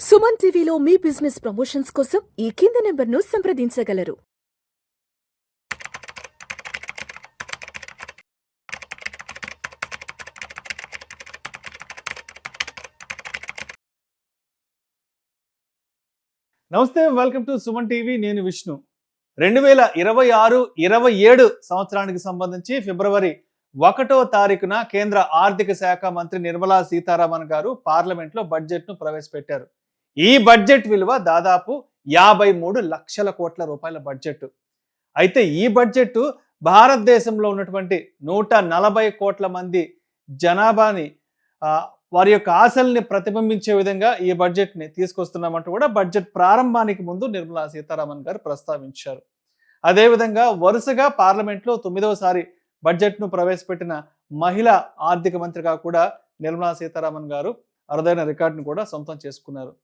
సుమన్ టీవీలో మీ business promotions కోసం ఈ కింది నెంబర్ను సంప్రదించగలరు. నమస్తే, వెల్కమ్ టు సుమన్ టీవీ. నేను విష్ణు. 2026-27 సంవత్సరానికి సంబంధించి ఫిబ్రవరి 1వ తారీఖున కేంద్ర ఆర్థిక శాఖ మంత్రి నిర్మలా సీతారామన్ గారు పార్లమెంట్లో బడ్జెట్ను ప్రవేశపెట్టారు. ఈ బడ్జెట్ విలువ దాదాపు 53 లక్షల కోట్ల రూపాయల బడ్జెట్. అయితే ఈ బడ్జెట్ భారతదేశంలో ఉన్నటువంటి 140 కోట్ల మంది జనాభాని వారి యొక్క ఆశల్ని ప్రతిబింబించే విధంగా ఈ బడ్జెట్ని తీసుకొస్తున్నామంటూ కూడా బడ్జెట్ ప్రారంభానికి ముందు నిర్మలా సీతారామన్ గారు ప్రస్తావించారు. అదేవిధంగా వరుసగా పార్లమెంట్లో 9వసారి బడ్జెట్ను ప్రవేశపెట్టిన మహిళా ఆర్థిక మంత్రిగా కూడా నిర్మలా సీతారామన్ గారు అరుదైన రికార్డును కూడా సొంతం చేసుకున్నారు.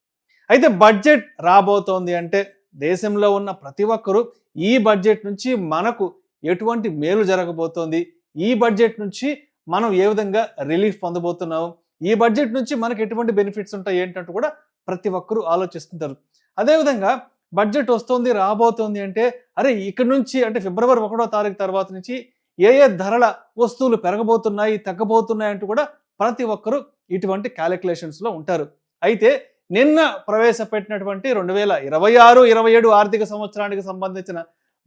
అయితే బడ్జెట్ రాబోతోంది అంటే దేశంలో ఉన్న ప్రతి ఒక్కరూ ఈ బడ్జెట్ నుంచి మనకు ఎటువంటి మేలు జరగబోతోంది, ఈ బడ్జెట్ నుంచి మనం ఏ విధంగా రిలీఫ్ పొందబోతున్నాము, ఈ బడ్జెట్ నుంచి మనకు ఎటువంటి బెనిఫిట్స్ ఉంటాయి ఏంటంటూ కూడా ప్రతి ఒక్కరూ ఆలోచిస్తుంటారు. అదేవిధంగా బడ్జెట్ వస్తుంది రాబోతోంది అంటే అరే ఇక్కడ నుంచి అంటే ఫిబ్రవరి 1వ తారీఖు తర్వాత నుంచి ఏ ధరల వస్తువులు పెరగబోతున్నాయి తగ్గబోతున్నాయి అంటూ కూడా ప్రతి ఒక్కరూ ఇటువంటి క్యాలిక్యులేషన్స్లో ఉంటారు. అయితే నిన్న ప్రవేశపెట్టినటువంటి 2026-27 ఆర్థిక సంవత్సరానికి సంబంధించిన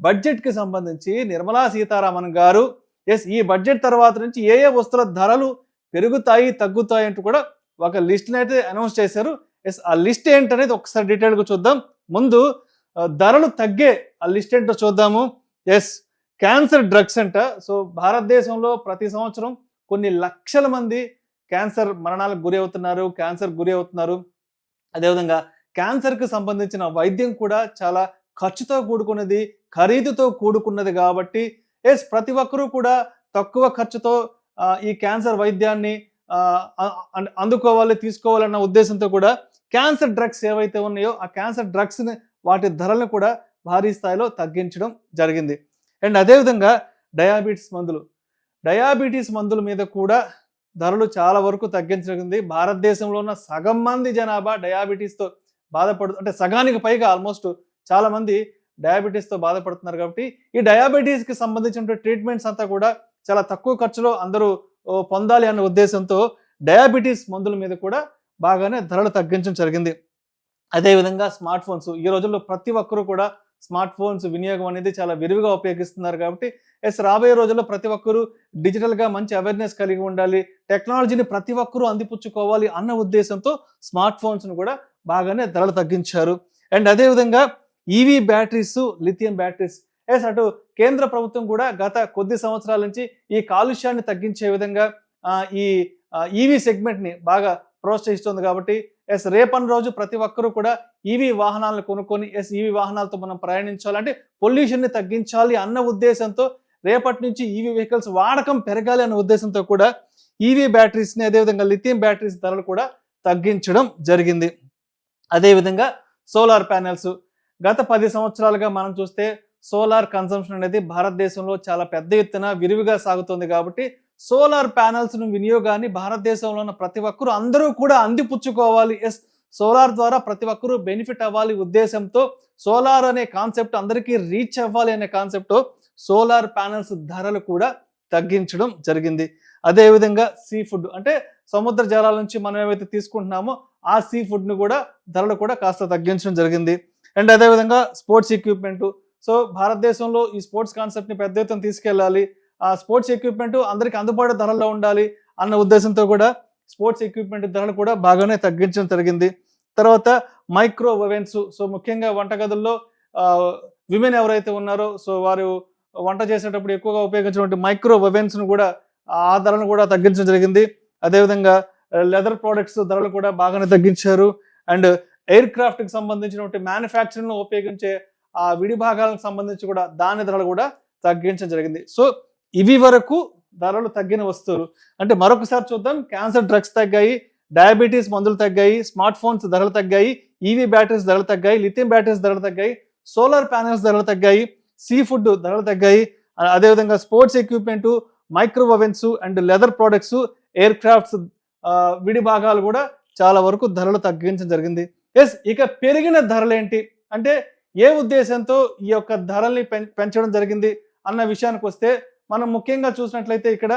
బడ్జెట్కి సంబంధించి నిర్మలా సీతారామన్ గారు ఈ బడ్జెట్ తర్వాత నుంచి ఏ వస్తువుల ధరలు పెరుగుతాయి తగ్గుతాయి అంటూ కూడా ఒక లిస్ట్ని అయితే అనౌన్స్ చేశారు. ఆ లిస్ట్ ఏంటనేది ఒకసారి డీటెయిల్గా చూద్దాం. ముందు ధరలు తగ్గే ఆ లిస్ట్ ఏంటో చూద్దాము. క్యాన్సర్ డ్రగ్స్ అంట. సో భారతదేశంలో ప్రతి సంవత్సరం కొన్ని లక్షల మంది క్యాన్సర్ మరణాలకు గురి అవుతున్నారు. అదేవిధంగా క్యాన్సర్కి సంబంధించిన వైద్యం కూడా చాలా ఖర్చుతో కూడుకున్నది, ఖరీదుతో కూడుకున్నది కాబట్టి ప్రతి ఒక్కరూ కూడా తక్కువ ఖర్చుతో ఈ క్యాన్సర్ వైద్యాన్ని తీసుకోవాలన్న ఉద్దేశంతో కూడా క్యాన్సర్ డ్రగ్స్ ఏవైతే ఉన్నాయో ఆ క్యాన్సర్ డ్రగ్స్ని వాటి ధరలను కూడా భారీ స్థాయిలో తగ్గించడం జరిగింది. అండ్ అదేవిధంగా డయాబెటీస్ మందుల మీద కూడా ధరలు చాలా వరకు తగ్గించగలిగింది. భారతదేశంలో ఉన్న సగం మంది జనాభా డయాబెటీస్తో అంటే సగానికి పైగా ఆల్మోస్ట్ చాలా మంది డయాబెటీస్తో బాధపడుతున్నారు. కాబట్టి ఈ డయాబెటీస్కి సంబంధించిన ట్రీట్మెంట్స్ అంతా కూడా చాలా తక్కువ ఖర్చులో అందరూ పొందాలి అన్న ఉద్దేశంతో డయాబెటీస్ మందుల మీద కూడా బాగానే ధరలు తగ్గించడం జరిగింది. అదేవిధంగా స్మార్ట్ ఫోన్స్, ఈ రోజుల్లో ప్రతి ఒక్కరూ కూడా స్మార్ట్ ఫోన్స్ వినియోగం అనేది చాలా విరివిగా ఉపయోగిస్తున్నారు. కాబట్టి రాబోయే రోజుల్లో ప్రతి ఒక్కరూ డిజిటల్గా మంచి అవేర్నెస్ కలిగి ఉండాలి, టెక్నాలజీని ప్రతి ఒక్కరూ అందిపుచ్చుకోవాలి అన్న ఉద్దేశంతో స్మార్ట్ ఫోన్స్ను కూడా బాగానే ధరలు తగ్గించారు. అండ్ అదేవిధంగా ఈవీ బ్యాటరీస్, లిథియం బ్యాటరీస్ అటు కేంద్ర ప్రభుత్వం కూడా గత కొద్ది సంవత్సరాల నుంచి ఈ కాలుష్యాన్ని తగ్గించే విధంగా ఈ ఈవీ సెగ్మెంట్ని బాగా ప్రోత్సహిస్తుంది. కాబట్టి రేపటి రోజు ప్రతి ఒక్కరూ కూడా ఈవీ వాహనాలను కొనుక్కొని ఈవీ వాహనాలతో మనం ప్రయాణించాలంటే పొల్యూషన్ని తగ్గించాలి అన్న ఉద్దేశంతో రేపటి నుంచి ఈవీ వెహికల్స్ వాడకం పెరగాలి అన్న ఉద్దేశంతో కూడా ఈవీ బ్యాటరీస్ని అదేవిధంగా లిథియం బ్యాటరీస్ ధరలు కూడా తగ్గించడం జరిగింది. అదేవిధంగా సోలార్ ప్యానెల్స్, గత 10 సంవత్సరాలుగా మనం చూస్తే సోలార్ కన్సంప్షన్ అనేది భారతదేశంలో చాలా పెద్ద ఎత్తున విరివిగా సాగుతుంది. కాబట్టి సోలార్ ప్యానెల్స్ వినియోగాన్ని భారతదేశంలో ఉన్న ప్రతి ఒక్కరూ అందరూ కూడా అందిపుచ్చుకోవాలి, సోలార్ ద్వారా ప్రతి ఒక్కరూ బెనిఫిట్ అవ్వాలి ఉద్దేశంతో సోలార్ అనే కాన్సెప్ట్ అందరికీ రీచ్ అవ్వాలి అనే కాన్సెప్ట్ సోలార్ ప్యానెల్స్ ధరలు కూడా తగ్గించడం జరిగింది. అదేవిధంగా సీ ఫుడ్ అంటే సముద్ర జలాల నుంచి మనం ఏవైతే తీసుకుంటున్నామో ఆ సీ ఫుడ్ను కూడా ధరలు కూడా కాస్త తగ్గించడం జరిగింది. అండ్ అదేవిధంగా స్పోర్ట్స్ ఎక్విప్మెంట్, సో భారతదేశంలో ఈ స్పోర్ట్స్ కాన్సెప్ట్ని పెద్ద ఎత్తున తీసుకెళ్ళాలి, ఆ స్పోర్ట్స్ ఎక్విప్మెంట్ అందరికి అందుబాటు ధరల్లో ఉండాలి అన్న ఉద్దేశంతో కూడా స్పోర్ట్స్ ఎక్విప్మెంట్ ధరలు కూడా బాగానే తగ్గించడం జరిగింది. తర్వాత మైక్రో ఓవెన్స్, సో ముఖ్యంగా వంటగదుల్లో విమెన్ ఎవరైతే ఉన్నారో సో వారు వంట చేసేటప్పుడు ఎక్కువగా ఉపయోగించినటువంటి మైక్రో ఓవెన్స్ను కూడా ఆ ధరను కూడా తగ్గించడం జరిగింది. అదేవిధంగా లెదర్ ప్రోడక్ట్స్ ధరలు కూడా బాగానే తగ్గించారు. అండ్ ఎయిర్ క్రాఫ్ట్కి సంబంధించినటువంటి మ్యానుఫ్యాక్చరింగ్లో ఉపయోగించే ఆ విడి భాగాలకు సంబంధించి కూడా దాని ధరలు కూడా తగ్గించడం జరిగింది. సో ఇవి వరకు ధరలు తగ్గిన వస్తువులు. అంటే మరొకసారి చూద్దాం, క్యాన్సర్ డ్రగ్స్ తగ్గాయి, డయాబెటీస్ మందులు తగ్గాయి, స్మార్ట్ ఫోన్స్ ధరలు తగ్గాయి, ఈవీ బ్యాటరీస్ ధరలు తగ్గాయి, లిథియం బ్యాటరీస్ ధరలు తగ్గాయి, సోలార్ ప్యానెల్స్ ధరలు తగ్గాయి, సీ ఫుడ్ ధరలు తగ్గాయి, అదేవిధంగా sports equipment, micro ovens and leather products, air crafts విడి భాగాలు కూడా చాలా వరకు ధరలు తగ్గించడం జరిగింది. ఎస్, ఇక పెరిగిన ధరలేంటి అంటే ఏ ఉద్దేశంతో ఈ యొక్క ధరల్ని పెంచడం జరిగింది అన్న విషయానికి వస్తే మనం ముఖ్యంగా చూసినట్లయితే ఇక్కడ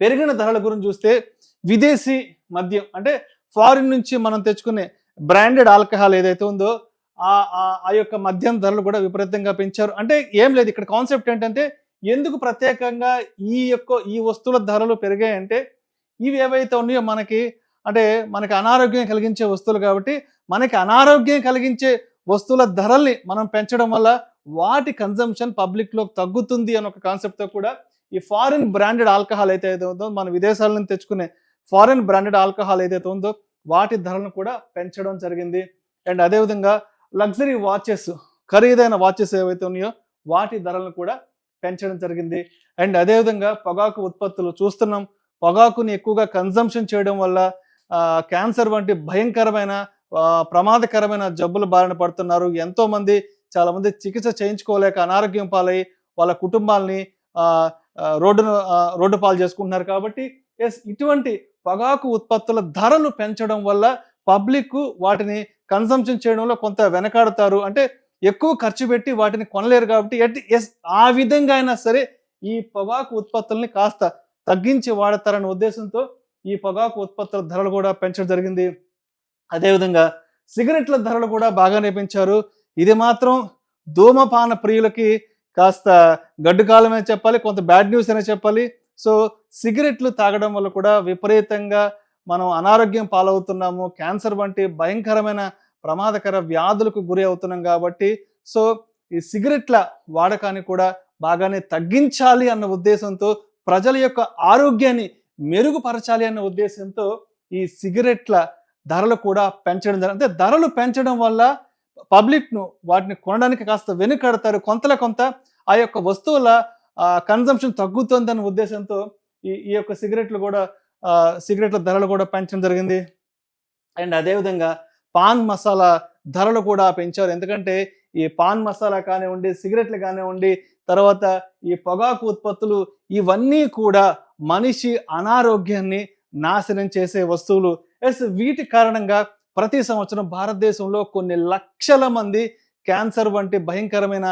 పెరిగిన ధరల గురించి చూస్తే విదేశీ మద్యం అంటే ఫారిన్ నుంచి మనం తెచ్చుకునే బ్రాండెడ్ ఆల్కహాల్ ఏదైతే ఉందో ఆ యొక్క మద్యం ధరలు కూడా విపరీతంగా పెంచారు. అంటే ఏం లేదు, ఇక్కడ కాన్సెప్ట్ ఏంటంటే ఎందుకు ప్రత్యేకంగా ఈ వస్తువుల ధరలు పెరిగాయంటే ఇవి ఏవైతే ఉన్నాయో మనకి అనారోగ్యం కలిగించే వస్తువులు కాబట్టి మనకి అనారోగ్యం కలిగించే వస్తువుల ధరల్ని మనం పెంచడం వల్ల వాటి కన్జంప్షన్ పబ్లిక్ లో తగ్గుతుంది అని ఒక కాన్సెప్ట్ తో కూడా ఈ ఫారిన్ బ్రాండెడ్ ఆల్కహాల్ అయితే ఉందో, మన విదేశాల నుంచి తెచ్చుకునే ఫారిన్ బ్రాండెడ్ ఆల్కహాల్ ఏదైతే ఉందో వాటి ధరలను కూడా పెంచడం జరిగింది. అండ్ అదేవిధంగా లగ్జరీ వాచెస్, ఖరీదైన వాచెస్ ఏవైతే ఉన్నాయో వాటి ధరలను కూడా పెంచడం జరిగింది. అండ్ అదేవిధంగా పొగాకు ఉత్పత్తులు చూస్తున్నాం, పొగాకుని ఎక్కువగా కన్జంప్షన్ చేయడం వల్ల క్యాన్సర్ వంటి భయంకరమైన ప్రమాదకరమైన జబ్బుల బారిన పడుతున్నారు. ఎంతో మంది చాలా మంది చికిత్స చేయించుకోలేక అనారోగ్యం పాలై వాళ్ళ కుటుంబాలని రోడ్డు పాలు చేసుకుంటున్నారు. కాబట్టి ఎస్, ఇటువంటి పొగాకు ఉత్పత్తుల ధరలు పెంచడం వల్ల పబ్లిక్ వాటిని కన్సంప్షన్ చేయడంలో కొంత వెనకాడుతారు, అంటే ఎక్కువ ఖర్చు పెట్టి వాటిని కొనలేరు. కాబట్టి ఎస్, ఆ విధంగా అయినా సరే ఈ పొగాకు ఉత్పత్తుల్ని కాస్త తగ్గించి వాడతారనే ఉద్దేశంతో ఈ పొగాకు ఉత్పత్తుల ధరలు కూడా పెంచడం జరిగింది. అదేవిధంగా సిగరెట్ల ధరలు కూడా బాగానే పెంచారు. ఇది మాత్రం ధూమపాన ప్రియులకి కాస్త గడ్డు కాలమే చెప్పాలి, కొంత బ్యాడ్ న్యూస్ అనే చెప్పాలి. సో సిగరెట్లు తాగడం వల్ల కూడా విపరీతంగా మనం అనారోగ్యం పాలవుతున్నాము, క్యాన్సర్ వంటి భయంకరమైన ప్రమాదకర వ్యాధులకు గురి అవుతున్నాం. కాబట్టి సో ఈ సిగరెట్ల వాడకాన్ని కూడా బాగానే తగ్గించాలి అన్న ఉద్దేశంతో, ప్రజల యొక్క ఆరోగ్యాన్ని మెరుగుపరచాలి అన్న ఉద్దేశంతో ఈ సిగరెట్ల ధరలు కూడా పెంచడం జరిగింది. అంటే ధరలు పెంచడం వల్ల పబ్లిక్ను వాటిని కొనడానికి కాస్త వెనుకడతారు, కొంత ఆ యొక్క వస్తువుల కన్జంప్షన్ తగ్గుతుందన్న ఉద్దేశంతో ఈ యొక్క సిగరెట్ల ధరలు కూడా పెంచడం జరిగింది. అండ్ అదేవిధంగా పాన్ మసాలా ధరలు కూడా పెంచారు. ఎందుకంటే ఈ పాన్ మసాలా కానివ్వండి, సిగరెట్లు కానివ్వండి, తర్వాత ఈ పొగాకు ఉత్పత్తులు ఇవన్నీ కూడా మనిషి అనారోగ్యాన్ని నాశనం చేసే వస్తువులు. ఎస్, వీటి కారణంగా ప్రతి సంవత్సరం భారతదేశంలో కొన్ని లక్షల మంది క్యాన్సర్ వంటి భయంకరమైన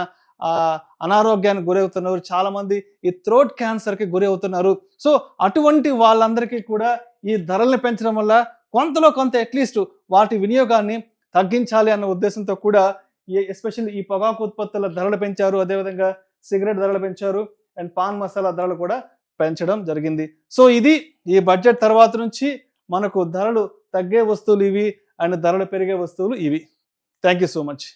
అనారోగ్యానికి గురవుతున్నారు. చాలా మంది ఈ థ్రోట్ క్యాన్సర్కి గురి అవుతున్నారు. సో అటువంటి వాళ్ళందరికీ కూడా ఈ ధరల్ని పెంచడం వల్ల కొంతలో కొంత అట్లీస్ట్ వాటి వినియోగాన్ని తగ్గించాలి అన్న ఉద్దేశంతో కూడా ఎస్పెషల్లీ ఈ పొగాకు ఉత్పత్తుల ధరలు పెంచారు, అదేవిధంగా సిగరెట్ ధరలు పెంచారు, అండ్ పాన్ మసాలా ధరలు కూడా పెంచడం జరిగింది. సో ఇది ఈ బడ్జెట్ తర్వాత నుంచి మనకు ధరలు తగ్గే వస్తువులు ఇవి అండ్ ధరలు పెరిగే వస్తువులు ఇవి. Thank you so much.